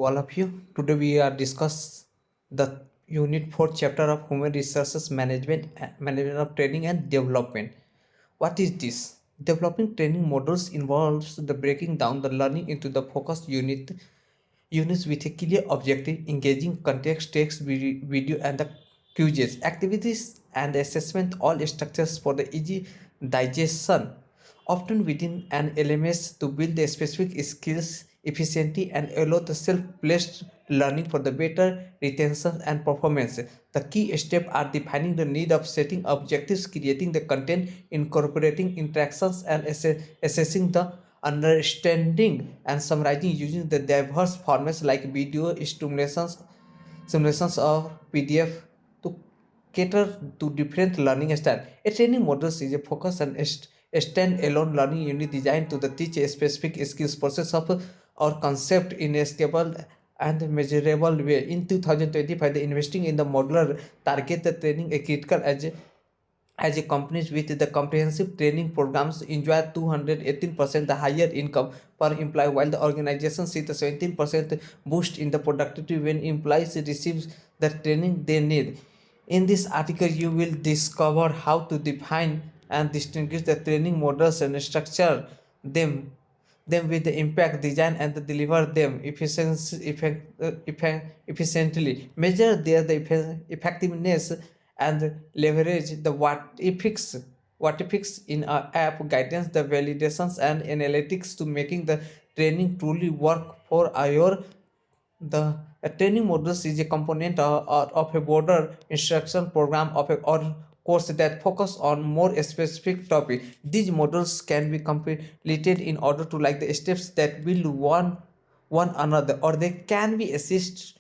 all of you. Today we are discuss the unit 4 chapter of human resources management, management of training and development. What is this? Developing training models involves the breaking down the learning into the focused units with a clear objective, engaging context, text, video, and the quizzes, activities, and assessment, all structures for the easy digestion, often within an LMS to build the specific skills efficiently and allow the self-paced learning for the better retention and performance. The key steps are defining the need of setting objectives, creating the content, incorporating interactions, and assessing the understanding and summarizing using the diverse formats like video, simulations or PDF to cater to different learning styles. A training model is a focus on a stand-alone learning unit designed to teach a specific skills process of or concept in a stable and measurable way. In 2025, the investing in the modular target the training a critical as a companies with the comprehensive training programs enjoy 218% the higher income per employee, while the organization sees the 17% boost in the productivity when employees receive the training they need. In this article, you will discover how to define and distinguish the training models and structure them with the impact design and deliver them efficiently, measure their effectiveness and leverage the what ifs in our app guidance, the validations and analytics to making the training truly work for your the a training modules is a component of a broader instruction program or course that focus on more specific topic. These modules can be completed in order to like the steps that build one another, or they can be assist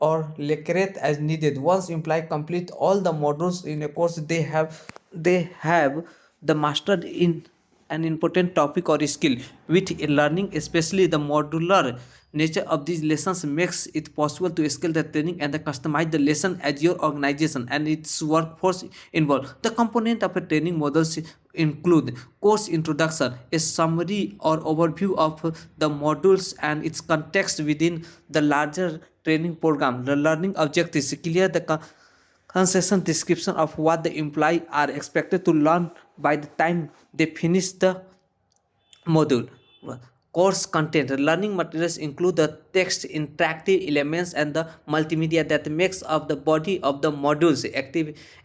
or recreate as needed. Once employee complete all the modules in a course, they have the mastered in an important topic or skill. With learning, especially the modular nature of these lessons, makes it possible to scale the training and customize the lesson as your organization and its workforce involved. The component of a training models include course introduction, a summary or overview of the modules and its context within the larger training program. The learning objectives clear the concise description of what the employee are expected to learn by the time they finish the module. Course content learning materials include the text, interactive elements, and the multimedia that makes up the body of the modules.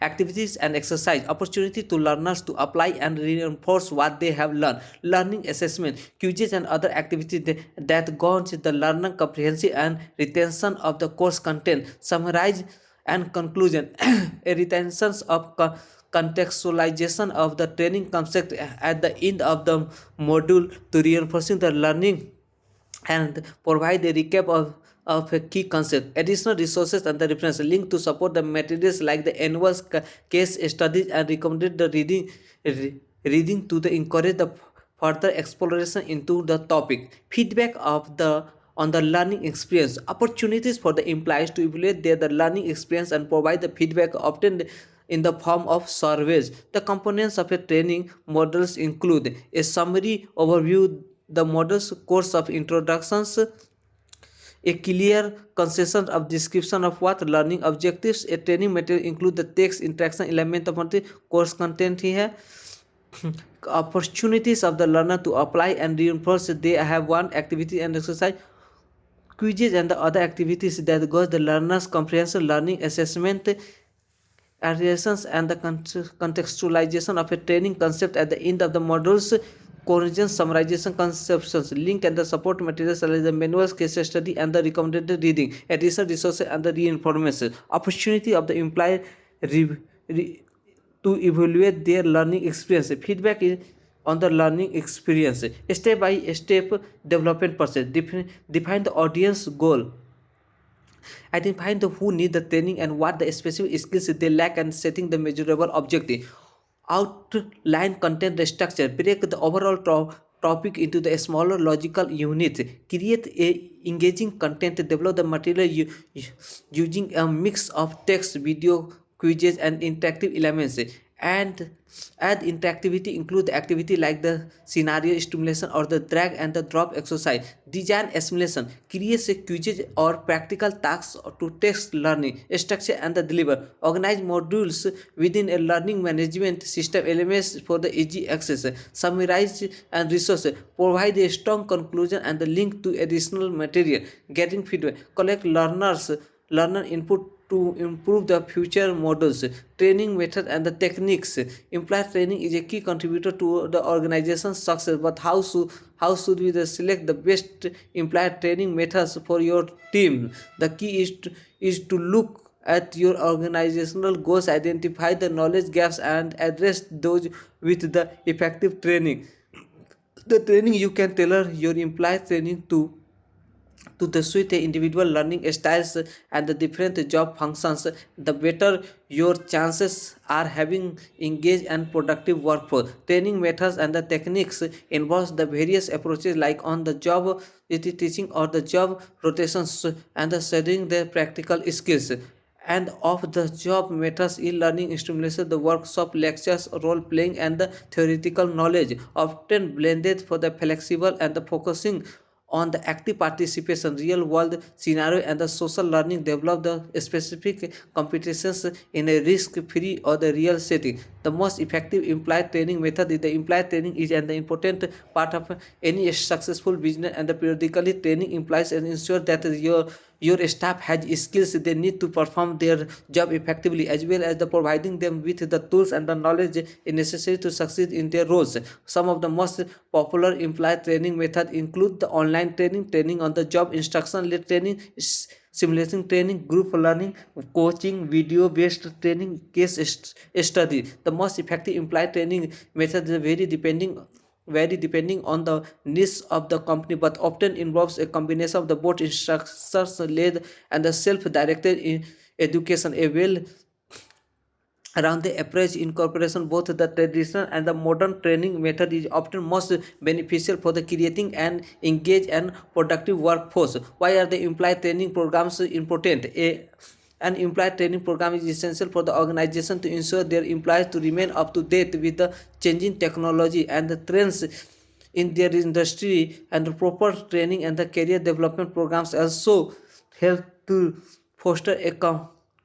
Activities and exercise opportunity to learners to apply and reinforce what they have learned. Learning assessment, quizzes, and other activities that gauge the learner comprehension and retention of the course content. Summarize and conclusion a retention of contextualization of the training concept at the end of the module to reinforcing the learning and provide a recap of a key concept. Additional resources and the reference link to support the materials like the annual case studies and recommended the reading to the encourage the further exploration into the topic. Feedback of the on the learning experience opportunities for the employees to evaluate the learning experience and provide the feedback obtained in the form of surveys. The components of a training models include a summary overview, the model's course of introductions, a clear concession of description of what learning objectives. A training material include the text, interaction element of the course content here. Opportunities of the learner to apply and reinforce they have one activity and exercise, quizzes and the other activities that goes the learner's comprehensive learning assessment, variations and the contextualization of a training concept at the end of the modules, correction, summarization, conceptions, link and the support materials such as the manuals, case study and the recommended reading, additional resources and the reinformation. Opportunity of the employee to evaluate their learning experience. Feedback is on the learning experience. Step by step development process. Define the audience goal. Identifying the who need the training and what the specific skills they lack and setting the measurable objective. Outline content structure. Break the overall topic into the smaller logical units. Create a engaging content. Develop the material using a mix of text, video, quizzes and interactive elements. and interactivity include activity like the scenario stimulation or the drag and the drop exercise. Design assimilation creates a quizzes or practical tasks to test learning structure and the deliver. Organize modules within a learning management system elements for the easy access. Summarize and resource. Provide a strong conclusion and the link to additional material. Getting feedback. Collect learner input to improve the future models, training method and the techniques. Implied training is a key contributor to the organization's success, but how should we select the best implied training methods for your team? The key is to look at your organizational goals, identify the knowledge gaps and address those with the effective training. The training you can tailor your implied training to the suit individual learning styles and the different job functions, the better your chances are having engaged and productive workforce. Training methods and the techniques involves the various approaches like on the job teaching or the job rotations and the studying the practical skills and of the job methods e-learning stimulation the workshop lectures role playing and the theoretical knowledge often blended for the flexible and the focusing on the active participation real world scenario and the social learning develop the specific competences in a risk free or the real setting. The most effective implied training method is the implied training is an important part of any successful business and the periodically training implies and ensure that your staff has skills they need to perform their job effectively as well as the providing them with the tools and the knowledge necessary to succeed in their roles. Some of the most popular implied training methods include the online training, training on the job, instruction led training, simulation training, group learning, coaching, video based training, case study. The most effective implied training methods vary depending on the niche of the company, but often involves a combination of the both instructors led and the self-directed education. A well around the approach incorporation both the traditional and the modern training method is often most beneficial for the creating an engaged and productive workforce. Why are the implied training programs important? An implied training program is essential for the organization to ensure their employees to remain up to date with the changing technology and the trends in their industry, and the proper training and the career development programs also help to foster a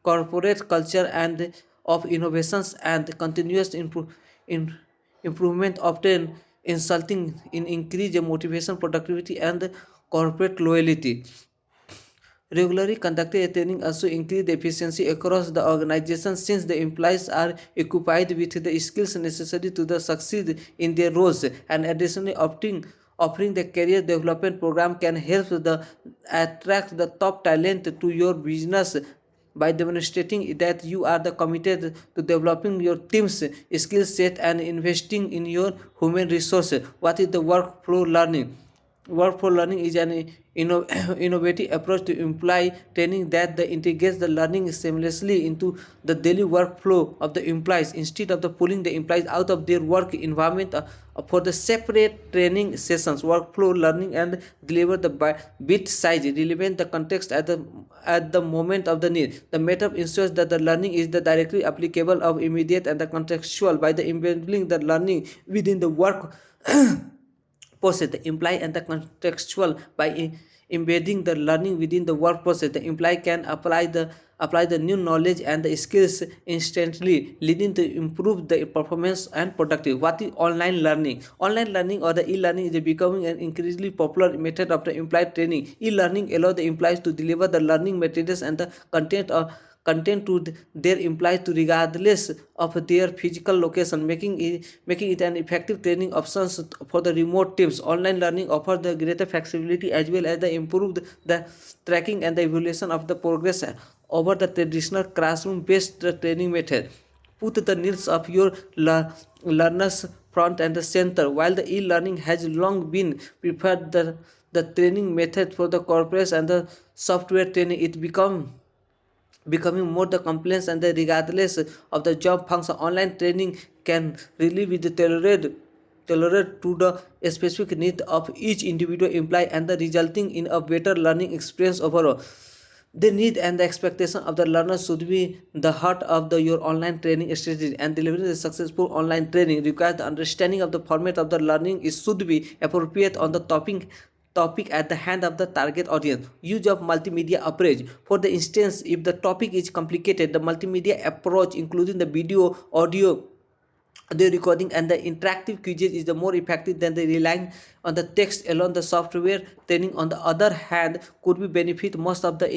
corporate culture and of innovations and continuous improvement, often insulting in increased motivation, productivity, and corporate loyalty. Regularly conducted training also increase the efficiency across the organization since the employees are equipped with the skills necessary to the succeed in their roles, and additionally offering the career development program can help the attract the top talent to your business by demonstrating that you are the committed to developing your team's skill set and investing in your human resources. What is the workflow learning? Workflow learning is an innovative approach to imply training that integrates the learning seamlessly into the daily workflow of the employees instead of the pulling the employees out of their work environment for the separate training sessions. Workflow learning and deliver the bit size relevant the context at the moment of the need. The method ensures that the learning is the directly applicable of immediate and the contextual by the embedding the learning within the work process. The imply and the contextual by embedding the learning within the work process. The imply can apply the new knowledge and the skills instantly, leading to improve the performance and productivity. What is online learning? Online learning or the e-learning is becoming an increasingly popular method of the implied training. E-learning allows the employees to deliver the learning materials and the content to their employees to regardless of their physical location, making it an effective training option for the remote teams. Online learning offers the greater flexibility as well as the improved the tracking and the evaluation of the progress over the traditional classroom based training method. Put the needs of your learners front and the center. While the e-learning has long been preferred the training method for the corporates and the software training, it becoming more the complex and the regardless of the job function. Online training can really be the tailored to the specific need of each individual employee and the resulting in a better learning experience overall. The need and the expectation of the learner should be the heart of your online training strategy, and delivering the successful online training requires the understanding of the format of the learning. It should be appropriate on the topic at the hand of the target audience. Use of multimedia approach. For the instance, if the topic is complicated, the multimedia approach, including the video, audio, the recording and the interactive quizzes, is the more effective than the relying on the text alone. The software training, on the other hand, could be benefit most of the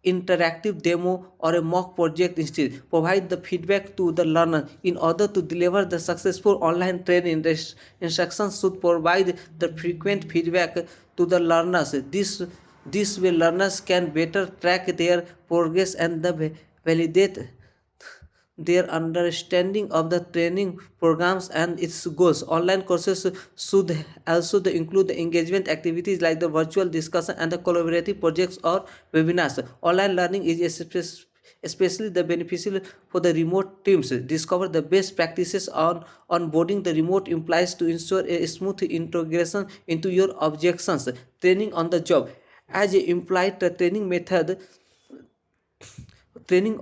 interactive demo or a mock project. Instead, provide the feedback to the learner. In order to deliver the successful online training, the instructions should provide the frequent feedback to the learners. This way learners can better track their progress and validate their understanding of the training programs and its goals. Online courses should also include the engagement activities like the virtual discussion and the collaborative projects or webinars. Online learning is especially the beneficial for the remote teams. Discover the best practices on onboarding the remote employees to ensure a smooth integration into your objections. Training on the job. As implied, the training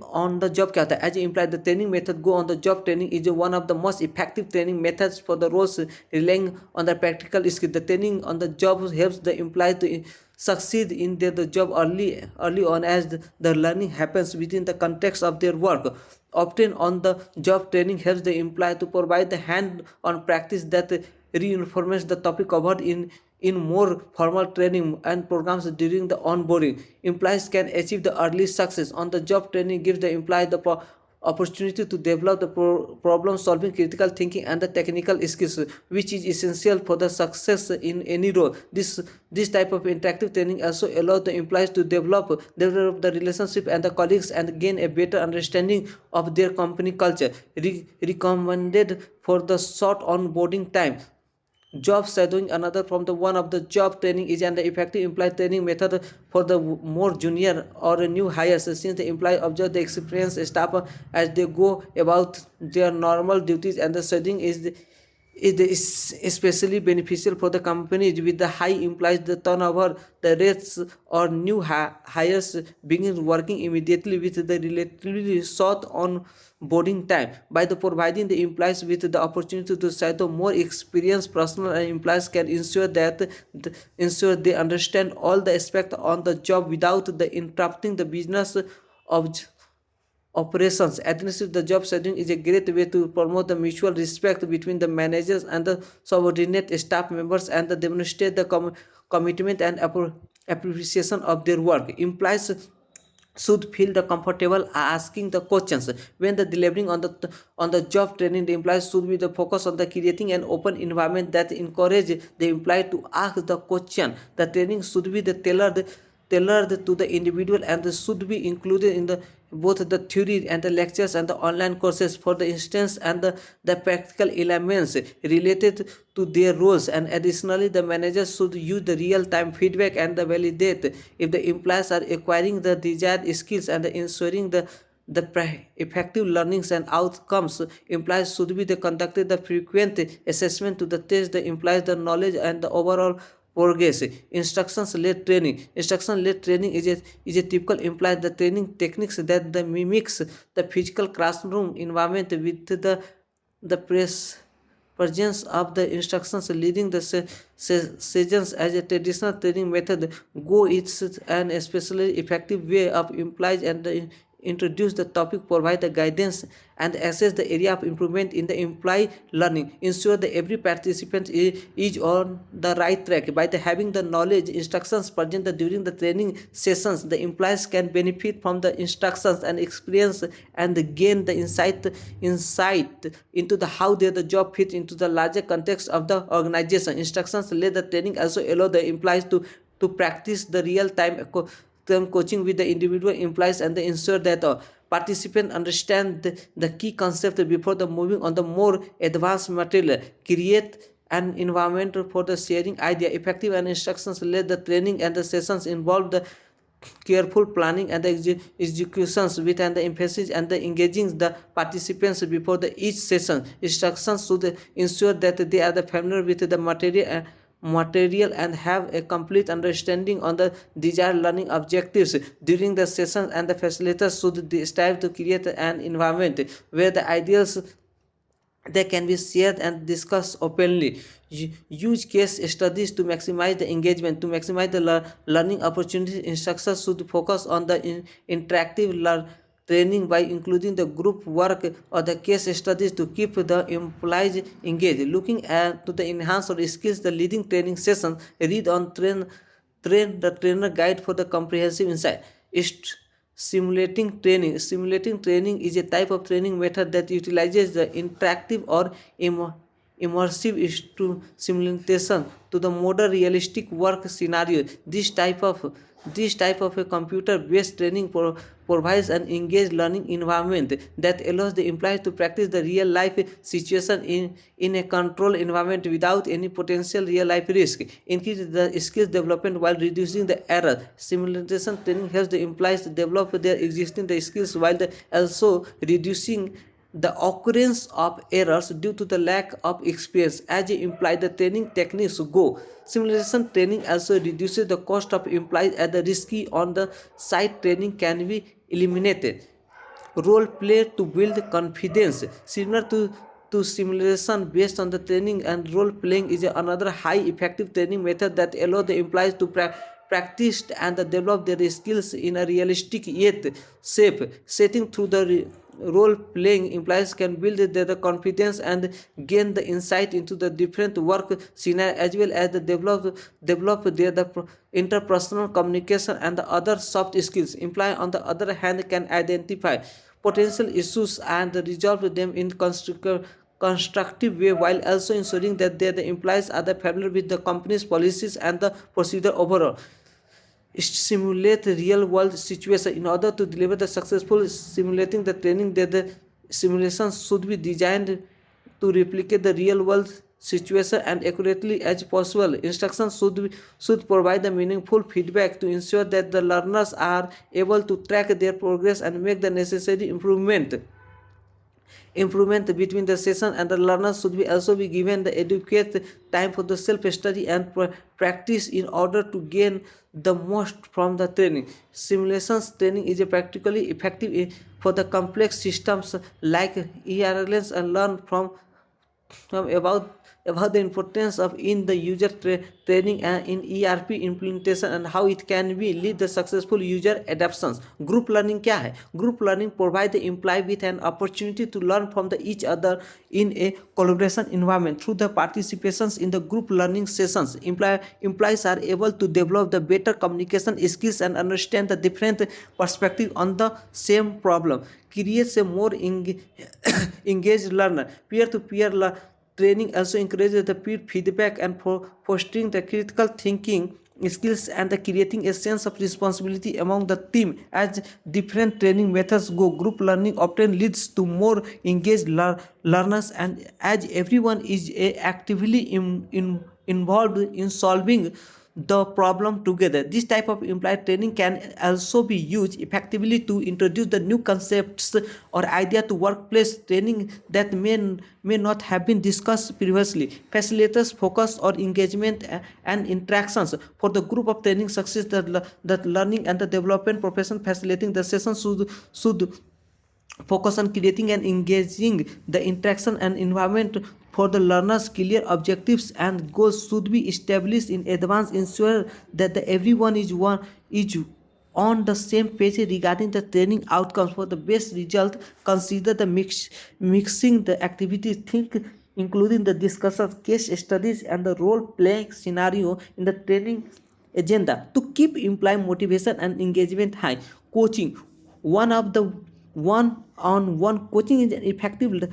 on the job क्या होता है? As implied, the training method go on the job training is one of the most effective training methods for the roles relying on the practical skill. The training on the job helps the employee to succeed in their the job early on, as the learning happens within the context of their work. Often on the job training helps the employee to provide the hand-on practice that reinforces the topic covered in more formal training and programs during the onboarding. Employees can achieve the early success. On the job training gives the employee the opportunity to develop the problem solving, critical thinking and the technical skills, which is essential for the success in any role. This type of interactive training also allows the employees to develop the relationship and the colleagues and gain a better understanding of their company culture. Recommended for the short onboarding time. Job shadowing, another from the one of the job training, is an effective employee training method for the more junior or new hires, since the employee observe the experienced staff as they go about their normal duties, and the shadowing is especially beneficial for the companies with the high employees the turnover. The rates or new hires begin working immediately with the relatively short onboarding time. By providing the employees with the opportunity to shadow more experienced personnel, and employees can ensure they understand all the aspects on the job without the interrupting the business of operations. Administrative the job setting is a great way to promote the mutual respect between the managers and the subordinate staff members, and demonstrate the commitment and appreciation of their work. Employees should feel the comfortable asking the questions when the delivering on the job training. The employees should be the focus on the creating an open environment that encourage the employee to ask the question. The training should be the tailored to the individual, and should be included in the both the theory and the lectures and the online courses. For the instance, and the practical elements related to their roles. And additionally, the managers should use the real-time feedback and validate if the employees are acquiring the desired skills and ensuring the effective learnings and outcomes. Employees should be conducted the frequent assessment to the test the employees the knowledge and the overall progress. Instructions-led training. Instruction-led training is a typical implies the training techniques that mimics the physical classroom environment with the presence of the instructions leading the sessions. As a traditional training method go, it's an especially effective way of implies and introduce the topic, provide the guidance and assess the area of improvement in the employee learning. Ensure that every participant is on the right track. By having the knowledge instructions present during the training sessions, the employees can benefit from the instructions and experience and gain the insight into the how the job fits into the larger context of the organization. Instructions led the training also allow the employees to practice the real time coaching with the individual employees, and they ensure that participants understand the key concept before the moving on the more advanced material. Create an environment for the sharing idea. Effective and instructions led the training and the sessions involve the careful planning and the executions with and the emphasis and the engaging the participants before the each session. Instructions should ensure that they are familiar with the material and have a complete understanding on the desired learning objectives during the session, and the facilitators should strive to create an environment where the ideals they can be shared and discussed openly. Use case studies to maximize the engagement. To maximize the learning opportunities, instructors should focus on the interactive training by including the group work or the case studies to keep the employees engaged. Looking at to the enhance or skills, the leading training sessions, read on train the trainer guide for the comprehensive insight. Simulating training is a type of training method that utilizes the interactive or immersive simulation to the model realistic work scenario. This type of a computer-based training provides an engaged learning environment that allows the employees to practice the real-life situation in a controlled environment without any potential real-life risk. Increase the skills development while reducing the error. Simulation training helps the employees to develop their existing skills while also reducing the occurrence of errors due to the lack of experience. As implied, the training techniques go. Simulation training also reduces the cost of employees as the risky on the site training can be eliminated. Role play to build confidence. Similar to simulation based on the training, and role playing is another high effective training method that allows the employees to practice and develop their skills in a realistic yet safe setting. Through the role playing, employees can build their confidence and gain the insight into the different work scenario, as well as develop their interpersonal communication and the other soft skills. Employee on the other hand can identify potential issues and resolve them in constructive way, while also ensuring that the employees are familiar with the company's policies and the procedure overall. Simulate real world situation. In order to deliver the successful simulating the training, that the simulations should be designed to replicate the real world situation and accurately as possible. Instructions should provide the meaningful feedback to ensure that the learners are able to track their progress and make the necessary improvement between the session, and the learners should also be given the adequate time for the self-study and practice in order to gain the most from the training. Simulations training is practically effective for the complex systems like ERLs, and learn from about the importance of in the user training and in ERP implementation and how it can be lead the successful user adoptions. Group learning क्या है? Group learning provide the employee with an opportunity to learn from each other in a collaboration environment. Through the participations in the group learning sessions, employees are able to develop the better communication skills and understand the different perspective on the same problem. Creates a more engaged learner. Peer-to-peer training also encourages the peer feedback and fostering the critical thinking skills and creating a sense of responsibility among the team. As different training methods go, group learning often leads to more engaged learners, and as everyone is actively involved in solving the problem together. This type of employee training can also be used effectively to introduce the new concepts or idea to workplace training that may not have been discussed previously. Facilitators focus on engagement and interactions for the group of training success. That learning and the development profession facilitating the sessions should focus on creating and engaging the interaction and environment for the learners. Clear objectives and goals should be established in advance, ensure that everyone is on the same page regarding the training outcomes. For the best result, consider the mixing the activities, including the discussion, case studies, and the role-playing scenario in the training agenda to keep employee motivation and engagement high. Coaching. One-on-one coaching is an effective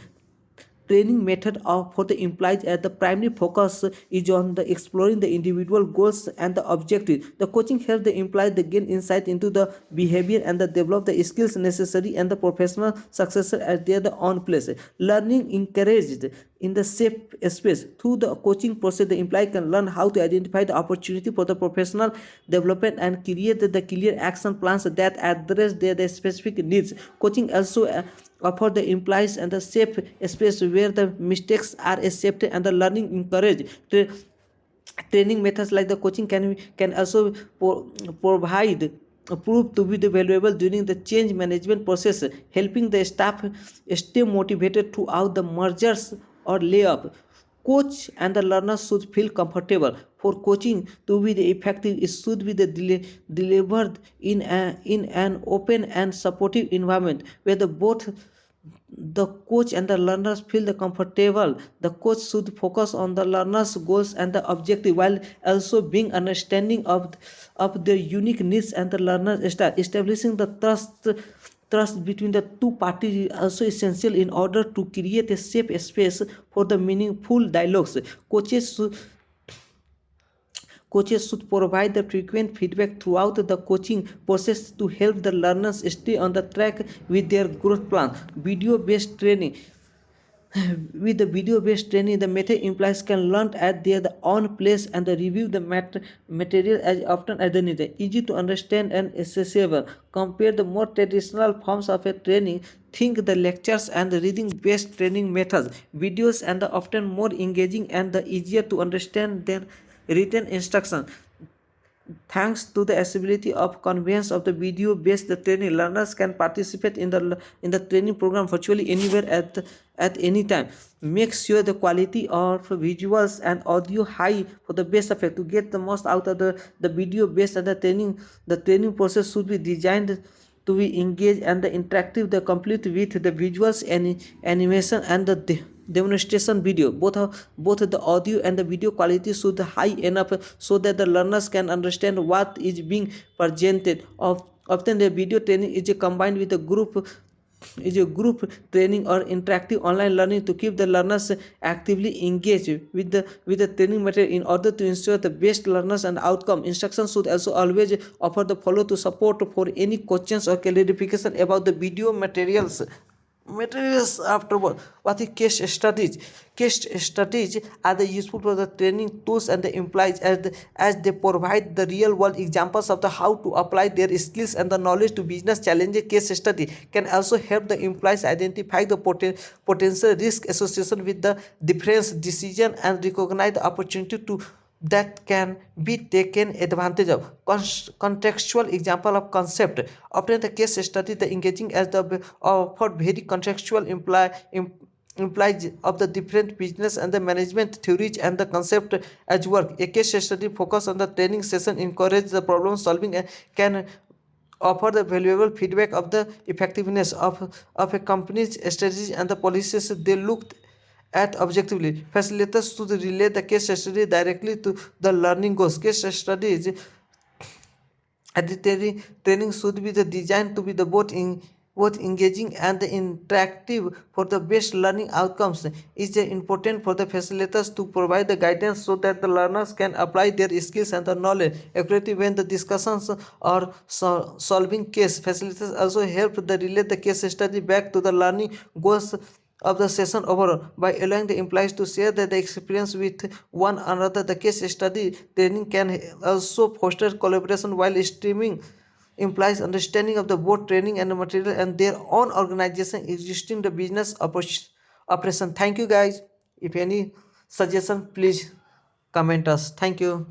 training method for the employees, as the primary focus is on the exploring the individual goals and the objectives. The coaching helps the employees to gain insight into the behavior and develop the skills necessary and the professional success at their own place. Learning encouraged in the safe space. Through the coaching process, the employee can learn how to identify the opportunity for the professional development and create the clear action plans that address their specific needs. Coaching also offer the employees and the safe space where the mistakes are accepted and the learning encouraged. Training methods like the coaching can also provide prove to be the valuable during the change management process, helping the staff stay motivated throughout the mergers or layoff. Coach and the learner should feel comfortable. For coaching to be the effective, it should be the delivered in an open and supportive environment where the both the coach and the learners feel the comfortable. The coach should focus on the learners goals and the objective while also being understanding of their unique needs and the learners style. Establishing the trust between the two parties is also essential in order to create a safe space for the meaningful dialogues. Coaches should provide the frequent feedback throughout the coaching process to help the learners stay on the track with their growth plan. Video based training. With the video based training, the method employees can learn at their own place and review the material as often as they need. Easy to understand and accessible. Compare the more traditional forms of a training. Think the lectures and the reading based training methods. Videos and the often more engaging and the easier to understand than written instruction. Thanks to the accessibility of convenience of the video-based training, learners can participate in the training program virtually anywhere at any time. Make sure the quality of visuals and audio high for the best effect. To get the most out of the video-based and the training process should be designed to be engaged and the interactive, the complete with the visuals and animation and the demonstration video. Both the audio and the video quality should high enough so that the learners can understand what is being presented. Often the video training is combined with a group training or interactive online learning to keep the learners actively engaged with the training material in order to ensure the best learners and outcome. Instructions should also always offer the follow to support for any questions or clarification about the video materials. Afterward, what is case studies are the useful for the training tools and the implies as they provide the real world examples of the how to apply their skills and the knowledge to business challenges. Case study can also help the employees identify the potential risk association with the different decision and recognize the opportunity to that can be taken advantage of. Contextual example of concept. Often the case study the engaging as the for very contextual implies of the different business and the management theories and the concept as work. A case study focus on the training session encourage the problem solving and can offer the valuable feedback of the effectiveness of a company's strategy and the policies they looked at objectively. Facilitators should relate the case study directly to the learning goals. Case studies at the training should be the designed to be the both engaging and the interactive for the best learning outcomes. It's important for the facilitators to provide the guidance so that the learners can apply their skills and the knowledge accurately when the discussions or solving case. Facilitators also help the relate the case study back to the learning goals of the session overall by allowing the employees to share the experience with one another. The case study training can also foster collaboration while streaming implies understanding of the both training and the material and their own organization existing the business operation. Thank you guys. If any suggestion, please comment us. Thank you.